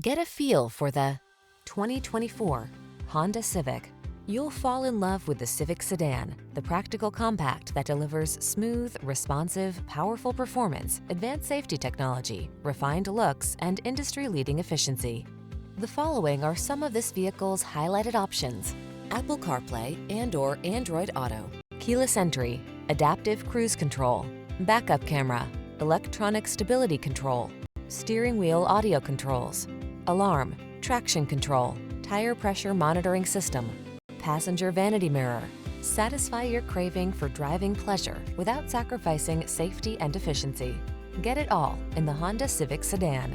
Get a feel for the 2024 Honda Civic. You'll fall in love with the Civic sedan, the practical compact that delivers smooth, responsive, powerful performance, advanced safety technology, refined looks, and industry-leading efficiency. The following are some of this vehicle's highlighted options: Apple CarPlay and/or Android Auto, keyless entry, adaptive cruise control, backup camera, electronic stability control, steering wheel audio controls, alarm, traction control, tire pressure monitoring system, passenger vanity mirror. Satisfy your craving for driving pleasure without sacrificing safety and efficiency. Get it all in the Honda Civic sedan.